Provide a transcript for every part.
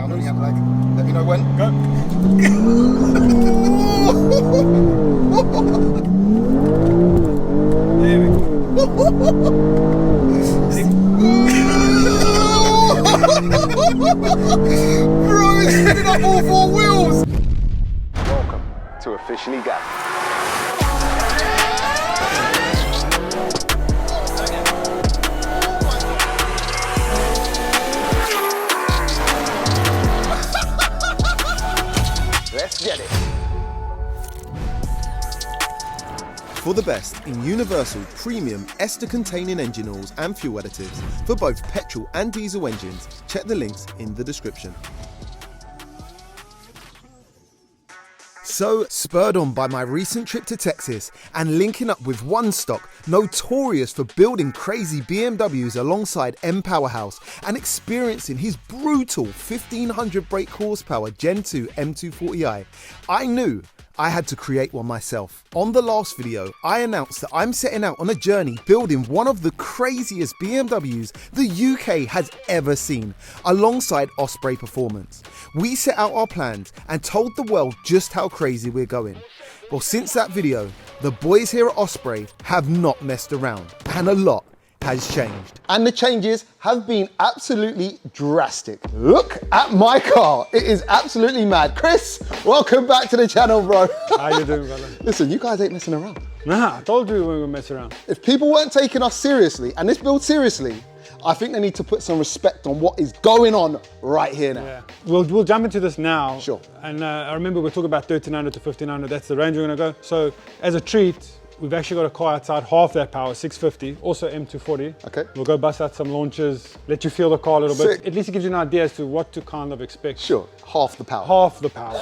I'm only have like, let me know when. Go. There we go. Bro, it's spinning up all four wheels. Welcome to Officially Gapped. Let's get it. For the best in universal premium ester-containing engine oils and fuel additives for both petrol and diesel engines, check the links in the description. So, spurred on by my recent trip to Texas and linking up with One Stock, notorious for building crazy BMWs alongside POWERHOUSE, and experiencing his brutal 1500 brake horsepower Gen 2 M240i, I knew I had to create one myself. On the last video, I announced that I'm setting out on a journey building one of the craziest BMWs the UK has ever seen, alongside Osprey Performance. We set out our plans and told the world just how crazy we're going. Well, since that video, the boys here at Osprey have not messed around, and a lot has changed. And the changes have been absolutely drastic. Look at my car. It is absolutely mad. Chris, welcome back to the channel, bro. How you doing, brother? Listen, you guys ain't messing around. Nah, I told you we were gonna mess around. If people weren't taking us seriously, and this build seriously, I think they need to put some respect on what is going on right here now. Yeah, we'll jump into this now. Sure. And I remember we're talking about 1300 to 1500. That's the range we're gonna go. So as a treat, we've actually got a car outside, half that power, 650, also M240. Okay. We'll go bust out some launches, let you feel the car a little Sick. bit. At least it gives you an idea as to what to kind of expect. Sure, half the power. Half the power.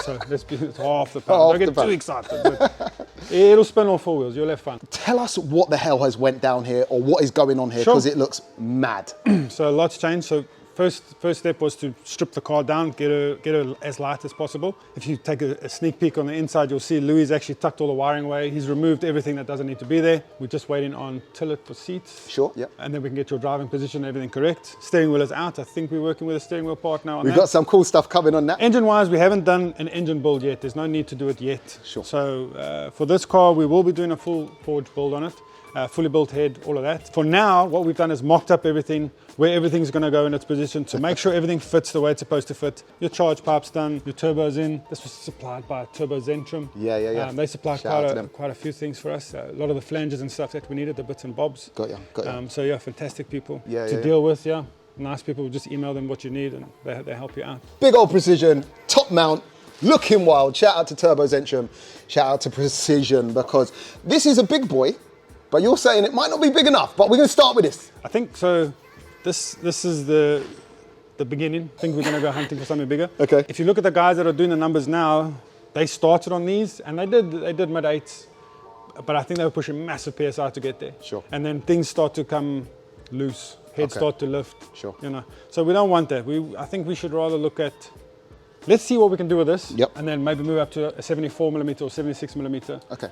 So let's be it's half the power. Half Don't get the power. too excited. But it'll spin all four wheels. You'll have fun. Tell us what the hell has went down here, or what is going on here, Sure. because it looks mad. So a lot's changed. So first step was to strip the car down, get her as light as possible. If you take a sneak peek on the inside, you'll see Louis actually tucked all the wiring away. He's removed everything that doesn't need to be there. We're just waiting on tillet for seats. Sure, yep. And then we can get your driving position, everything correct. Steering wheel is out. I think we're working with a steering wheel part now on We've that. got some cool stuff coming on that. Engine-wise, we haven't done an engine build yet. There's no need to do it yet. Sure. So for this car, we will be doing a full forged build on it. Fully built head, all of that. For now, what we've done is mocked up everything, where everything's going to go in its position to make sure everything fits the way it's supposed to fit. Your charge pipe's done, your turbo's in. This was supplied by TURBOZENTRUM. Yeah. They supplied Shout out to them. quite a few things for us. A lot of the flanges and stuff that we needed, the bits and bobs. Got ya. So yeah, fantastic people Yeah, to yeah, deal with. Yeah, nice people. Just email them what you need and they help you out. Big old Precision, top mount, looking wild. Shout out to TURBOZENTRUM, shout out to Precision, because this is a big boy, but you're saying it might not be big enough, but we're gonna start with this. I think so. This is the beginning. I think we're going to go hunting for something bigger. Okay. If you look at the guys that are doing the numbers now, they started on these and they did mid-8s, but I think they were pushing massive PSI to get there. Sure. And then things start to come loose, heads start to lift. Sure. You know, so we don't want that. I think we should rather look at, let's see what we can do with this. Yep. And then maybe move up to a 74mm or 76mm. Okay.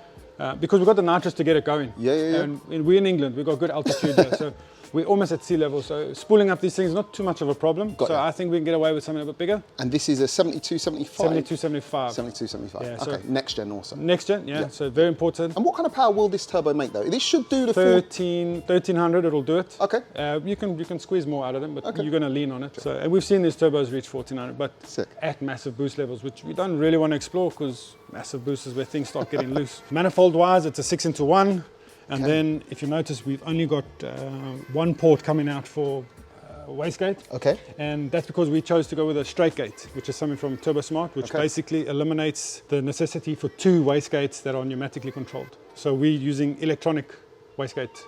Because we've got the nitrous to get it going. Yeah. And we're in England, we've got good altitude there. So we're almost at sea level. So spooling up these things is not too much of a problem. Got so ya. I think we can get away with something a bit bigger. And this is a 72, 75? 72, 75. 72, 75. Yeah, okay, so next gen also. Next gen, yeah. So very important. And what kind of power will this turbo make though? This should do the 1300, it'll do it. Okay. You can squeeze more out of them, but Okay. you're going to lean on it. So, and we've seen these turbos reach 1400, but Sick. at massive boost levels, which we don't really want to explore because massive boost is where things start getting loose. Manifold wise, it's a 6-into-1. And then if you notice, we've only got one port coming out for wastegate. Okay. And that's because we chose to go with a straight gate, which is something from TurboSmart, which basically eliminates the necessity for two wastegates that are pneumatically controlled. So we're using electronic wastegate,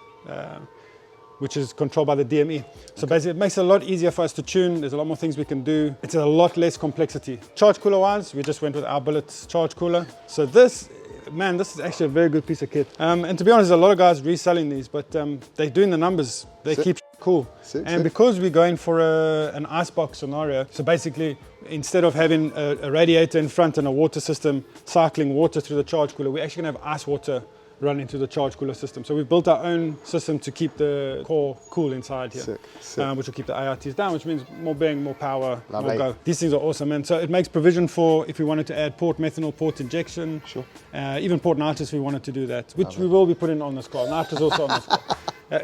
which is controlled by the DME. So basically it makes it a lot easier for us to tune. There's a lot more things we can do. It's a lot less complexity. Charge cooler wise, we just went with our Bullets charge cooler. So this, man, this is actually a very good piece of kit. And to be honest, there's a lot of guys reselling these, but they're doing the numbers. They keep cool. And because we're going for an icebox scenario, so basically instead of having a radiator in front and a water system cycling water through the charge cooler, we're actually gonna have ice water run into the charge cooler system. So we've built our own system to keep the core cool inside here, Sick. which will keep the ARTs down, which means more bang, more power, Lovely. more go. These things are awesome, and so it makes provision for if we wanted to add port methanol, port injection, even port nitrous if we wanted to do that, which we will be putting on this car. Nitrous also on this car.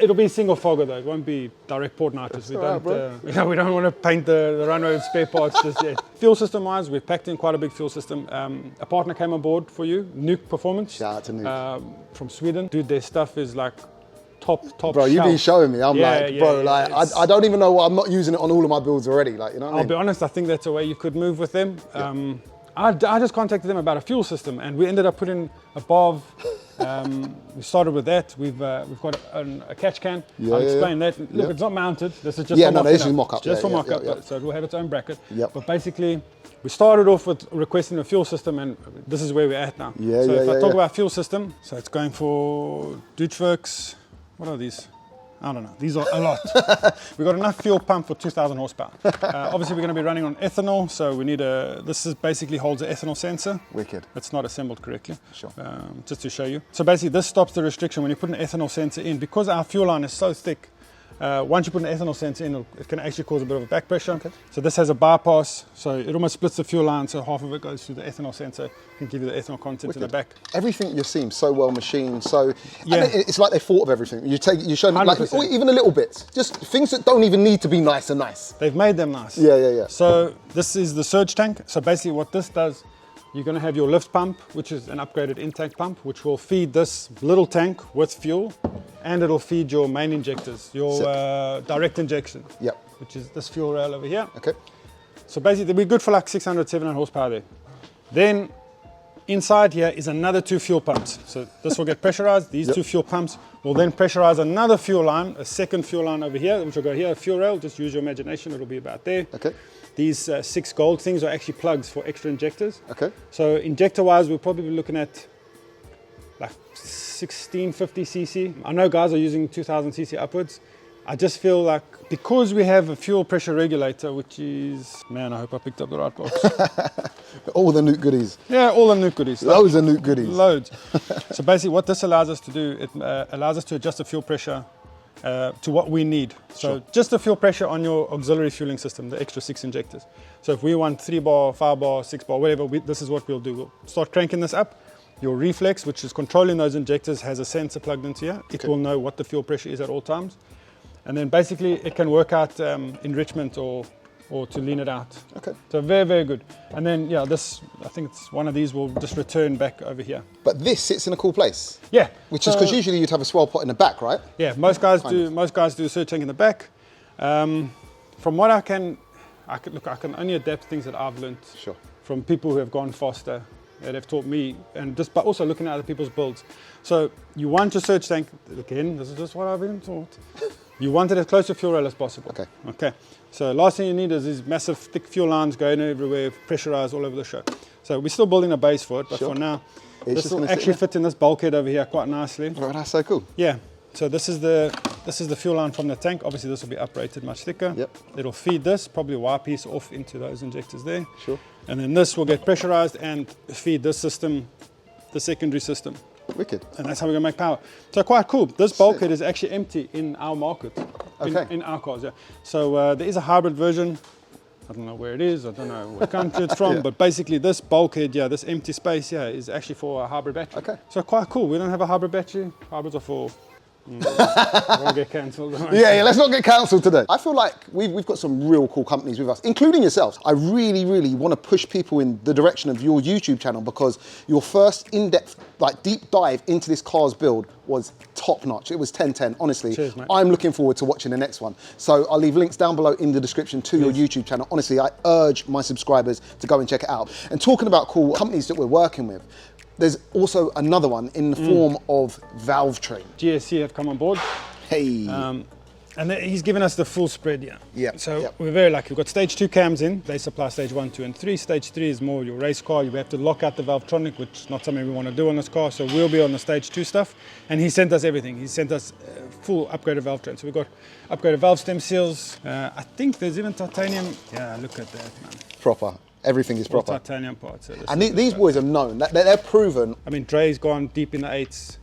It'll be single fogger though, it won't be direct port nitrous. We don't want to paint the runway with spare parts just yet. Fuel system wise, we've packed in quite a big fuel system. A partner came on board for you, NUKE Performance. Shout out to NUKE. From Sweden. Dude, their stuff is like top Bro, you've been showing me. I'm I don't even know why I'm not using it on all of my builds already. Like, you know what I mean? I'll be honest, I think that's a way you could move with them. I just contacted them about a fuel system, and we ended up putting above. We started with that. We've got a catch can. I'll explain that. Look, it's not mounted. This is just for this is mock-up. Just for mock-up, so it will have its own bracket. But basically, we started off with requesting a fuel system, and this is where we're at now. So if I talk about fuel system, so it's going for Deutschwerks. What are these? I don't know. These are a lot. We've got enough fuel pump for 2,000 horsepower. Obviously, we're going to be running on ethanol, so we need this basically holds an ethanol sensor. Wicked. It's not assembled correctly. Sure. Just to show you. So basically, this stops the restriction when you put an ethanol sensor in. Because our fuel line is so thick, once you put an ethanol sensor in, it can actually cause a bit of a back pressure. So this has a bypass, so it almost splits the fuel line, so half of it goes through the ethanol sensor, can give you the ethanol content in the back. Everything you seem so well machined, so it's like they thought of everything. You show me like even a little bit, just things that don't even need to be nice and nice. They've made them nice. Yeah. So this is the surge tank. So basically what this does, you're going to have your lift pump, which is an upgraded intake pump, which will feed this little tank with fuel, and it'll feed your main injectors, your direct injection, which is this fuel rail over here. Okay. So basically we're good for like 600, 700 horsepower there. Then inside here is another 2 fuel pumps. So this will get pressurized. These 2 fuel pumps will then pressurize another fuel line, a second fuel line over here, which will go here, a fuel rail. Just use your imagination, it'll be about there. Okay. These 6 gold things are actually plugs for extra injectors. Okay. So injector wise, we'll probably be looking at like 1650 cc. I know guys are using 2000 cc upwards. I just feel like because we have a fuel pressure regulator, which is, man, I hope I picked up the right box. All the NUKE goodies. Yeah, all the NUKE goodies. Loads of NUKE goodies. Loads. So basically what this allows us to do, it allows us to adjust the fuel pressure to what we need. So just the fuel pressure on your auxiliary fueling system, the extra 6 injectors. So if we want 3 bar, 5 bar, 6 bar, whatever, this is what we'll do. We'll start cranking this up. Your reflex, which is controlling those injectors, has a sensor plugged into here. It will know what the fuel pressure is at all times. And then basically it can work out enrichment or to lean it out. Okay. So very, very good. And then, this, I think it's one of these will just return back over here. But this sits in a cool place. Yeah. Which is because usually you'd have a swell pot in the back, right? Yeah, most guys do a surge tank in the back. From what I can only adapt things that I've learned from people who have gone faster, that have taught me, and just by also looking at other people's builds. So you want your surge tank, again, this is just what I've been taught. You want it as close to fuel rail as possible. Okay. So last thing you need is these massive thick fuel lines going everywhere, pressurized all over the show. So we're still building a base for it, but for now, this will actually fit in this bulkhead over here quite nicely. Oh, that's so cool. Yeah. So this is the fuel line from the tank. Obviously this will be uprated much thicker. It'll feed this, probably wire piece off into those injectors there. And then this will get pressurized and feed this system, the secondary system. Wicked. And that's how we're going to make power. So quite cool. This bulkhead is actually empty in our market, in our cars. Yeah. So there is a hybrid version. I don't know where it is. I don't know what country it's from. But basically this bulkhead, this empty space, is actually for a hybrid battery. Okay. So quite cool. We don't have a hybrid battery. Hybrids are for... won't get cancelled. Let's not get cancelled today. I feel like we've got some real cool companies with us, including yourselves. I really, really want to push people in the direction of your YouTube channel because your first in-depth, deep dive into this car's build was top notch. It was 10/10, honestly. Cheers, mate. I'm looking forward to watching the next one. So I'll leave links down below in the description to your YouTube channel. Honestly, I urge my subscribers to go and check it out. And talking about cool companies that we're working with, there's also another one in the form of Valvetrain. GSC have come on board. Hey. And he's given us the full spread here. So we're very lucky. We've got stage 2 cams in. They supply stage 1, 2, and 3. Stage 3 is more your race car. You have to lock out the Valvetronic, which is not something we want to do on this car. So we'll be on the stage 2 stuff. And he sent us everything. He sent us full upgraded Valvetrain. So we've got upgraded valve stem seals. I think there's even titanium. Yeah, look at that, man. Proper. Everything is proper. All titanium parts. And these boys are known. They're proven. I mean, Dre's gone deep in the 8s.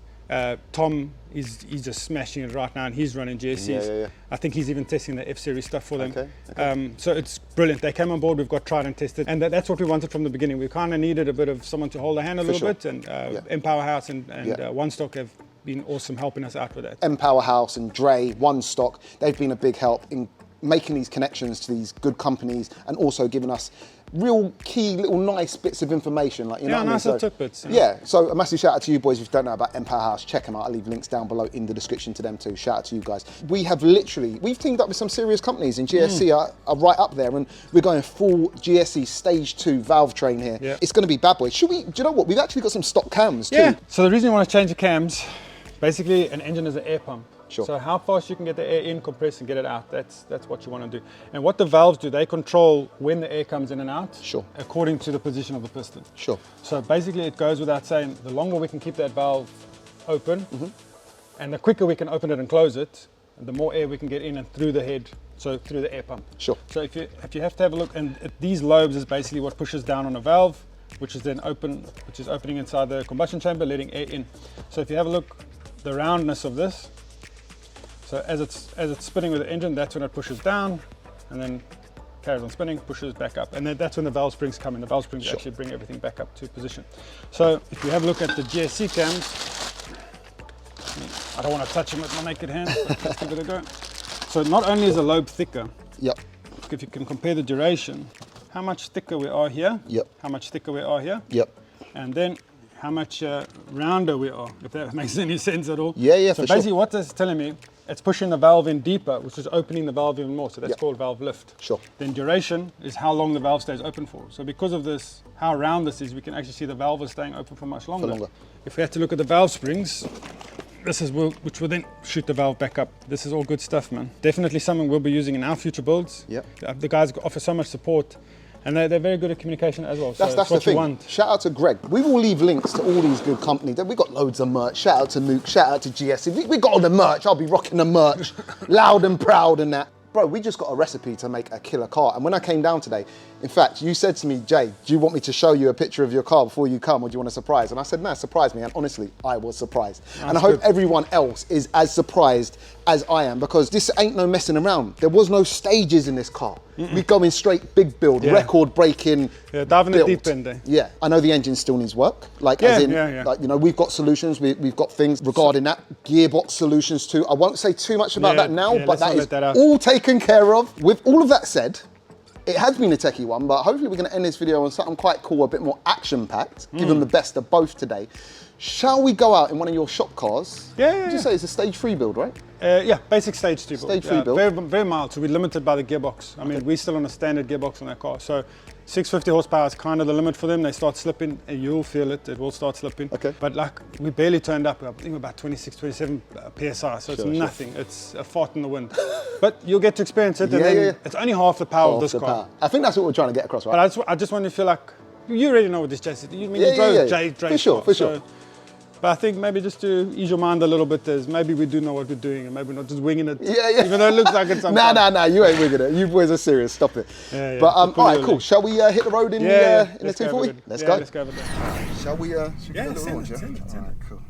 Tom, he's just smashing it right now, and he's running GSCs. Yeah. I think he's even testing the F-Series stuff for them. Okay. So it's brilliant. They came on board, we've got tried and tested, and that's what we wanted from the beginning. We kind of needed a bit of someone to hold a hand a little bit, and POWERHOUSE and One Stock have been awesome helping us out with that. POWERHOUSE and Dre, One Stock, they've been a big help in making these connections to these good companies and also giving us real key little nice bits of information, like, you know what I mean? Nice little tidbits. Yeah, so a massive shout out to you boys. If you don't know about POWERHOUSE, check them out. I'll leave links down below in the description to them too. Shout out to you guys. We've teamed up with some serious companies, and GSC are right up there, and we're going full GSC stage 2 valve train here. Yeah. It's going to be bad boys. Do you know what? We've actually got some stock cams too. Yeah, so the reason you want to change the cams, basically an engine is an air pump. Sure. So how fast you can get the air in, compress and get it out, that's what you want to do. And what the valves do, they control when the air comes in and out, Sure. according to the position of the piston. Sure. So basically it goes without saying, the longer we can keep that valve open, and the quicker we can open it and close it, the more air we can get in and through the head, so through the air pump. Sure. So if you have to have a look, and these lobes is basically what pushes down on a valve, which is then opening inside the combustion chamber, letting air in. So if you have a look, the roundness of this, so as it's spinning with the engine, that's when it pushes down, and then carries on spinning, pushes back up, and then that's when the valve springs come in. The valve springs actually bring everything back up to position. So if you have a look at the GSC cams, I don't want to touch them with my naked hand, but let's give it a go. So not only is the lobe thicker, Yep. if you can compare the duration, how much thicker we are here, Yep. how much thicker we are here, Yep. and then how much rounder we are, if that makes any sense at all. Yeah, so for sure. basically what this is telling me, it's pushing the valve in deeper, which is opening the valve even more, so that's called valve lift. Sure. Then duration is how long the valve stays open for. So because of this, how round this is, we can actually see the valve is staying open for much longer. If we had to look at the valve springs, this is which will then shoot the valve back up. This is all good stuff, man. Definitely something we'll be using in our future builds. Yep. The guys offer so much support, and they're very good at communication as well. So That's the what you thing. want. Shout out to Greg. We will leave links to all these good companies. We've got loads of merch. Shout out to Nuke. Shout out to GSC. We got all the merch. I'll be rocking the merch. Loud and proud and that. Bro, we just got a recipe to make a killer car. And when I came down today, in fact, you said to me, Jay, do you want me to show you a picture of your car before you come, or do you want a surprise? And I said, no, surprise me. And honestly, I was surprised. And I hope everyone else is as surprised as I am, because this ain't no messing around. There was no stages in this car. We go in straight big build, record breaking. Yeah, diving the deep end there. Yeah, I know the engine still needs work. Like, like, you know, we've got solutions. We've got things regarding that. Gearbox solutions too. I won't say too much about that now, but that is all taken care of. With all of that said, it has been a techie one, but hopefully we're going to end this video on something quite cool, a bit more action-packed. Give them the best of both today. Shall we go out in one of your shop cars? Would you say it's a stage 3 build, right? Yeah, basic stage 2 build. Stage 3 build. Very, very mild, so we're limited by the gearbox. I mean, we're still on a standard gearbox on that car. So 650 horsepower is kind of the limit for them. They start slipping, and you'll feel it. It will start slipping. Okay. But like, we barely turned up. I think about 26, 27 PSI, so it's nothing. It's a fart in the wind. But you'll get to experience it, and then it's only half the power of this car. I think that's what we're trying to get across, right? But I just want you to feel like, you already know what this chassis is. You drove Jay's for sure, car, for sure. But I think maybe just to ease your mind a little bit, is maybe we do know what we're doing, and maybe we're not just winging it. Even though it looks like it's something. Nah, you ain't winging it. You boys are serious. Stop it. But all right, cool. Shall we hit the road in the 240? Let's go. Let's go over there. Shall we? Send it. Cool.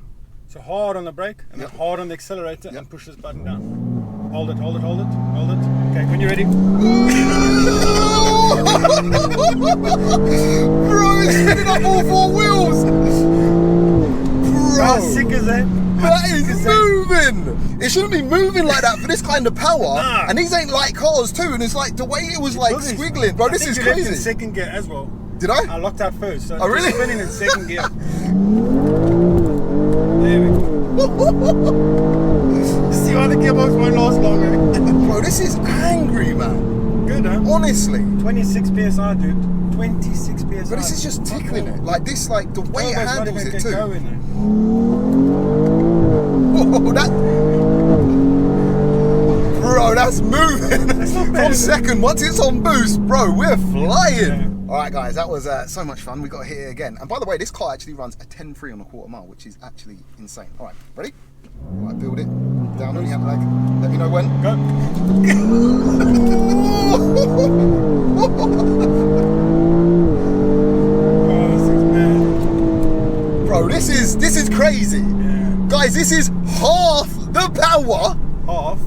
So hard on the brake, and then hard on the accelerator, and push this button down. Hold it. Okay, when you're ready. Bro, it's spinning up all 4 wheels. How sick is that? That is moving! It shouldn't be moving like that for this kind of power. Nah. And these ain't light cars too, and it's like the way it was like squiggling. Bro, this is crazy. Left in second gear as well. Did I? I locked out first, so really? it's spinning in second gear. There we go. You see why the gearbox won't last longer? Bro, this is angry, man. Good, huh? Honestly. 26 PSI, dude. 26 PSI. But this is just tickling it. Like this, like the way it handles it too. Whoa, that... Bro, that's moving. That's not bad, From second, once it's on boost, bro, we're flying. All right, guys, that was so much fun. We got here again. And by the way, this car actually runs a 10.3 on a quarter mile, which is actually insane. All right, ready? All right, build it. Down on the handbrake. Let me know when. Go. Bro, this is crazy. Guys, guys, this is half the power, Half.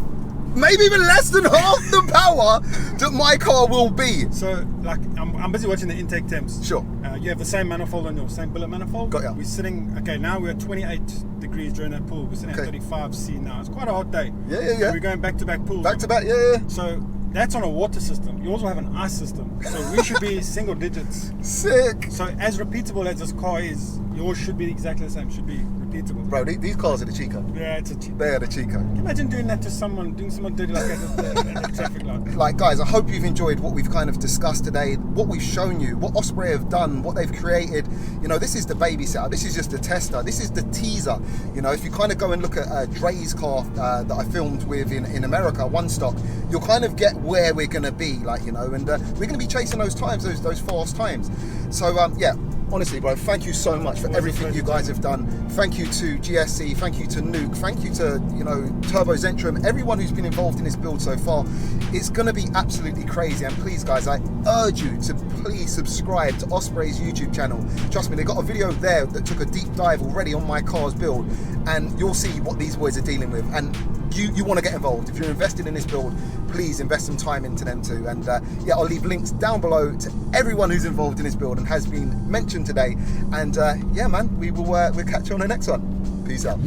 maybe even less than half the power that my car will be. So, like, I'm busy watching the intake temps. Sure. You have the same manifold on your same billet manifold. Got ya. We're sitting, okay, now we're at 28 degrees during that pool. We're sitting at 35 C now. It's quite a hot day. Yeah. So we're going back-to-back pools. Back to back, yeah. So that's on a water system. You also have an ice system. So we should be single digits. Sick. So as repeatable as this car is, yours should be exactly the same. Should be repeatable. Bro, these cars are the Chico. Yeah, it's a cheap. They are the Chico. Can you imagine doing that to someone, doing someone dirty like that at the traffic light? Like, guys, I hope you've enjoyed what we've kind of discussed today, what we've shown you, what Osprey have done, what they've created. You know, this is the baby setup. This is just the tester. This is the teaser. You know, if you kind of go and look at Dre's car that I filmed with in America, one stock, you'll kind of get where we're going to be, like, you know, and we're going to be chasing those times, those fast times. So, yeah. Honestly, bro, thank you so much for everything you guys have done. Thank you to GSC, thank you to NUKE, thank you to, you know, TURBOZENTRUM, everyone who's been involved in this build so far. It's gonna be absolutely crazy, and please guys, I urge you to please subscribe to Osprey's YouTube channel. Trust me, they got a video there that took a deep dive already on my car's build, and you'll see what these boys are dealing with. And you want to get involved. If you're invested in this build, please invest some time into them too. And yeah, I'll leave links down below to everyone who's involved in this build and has been mentioned today. And yeah, man, we'll catch you on the next one. Peace out.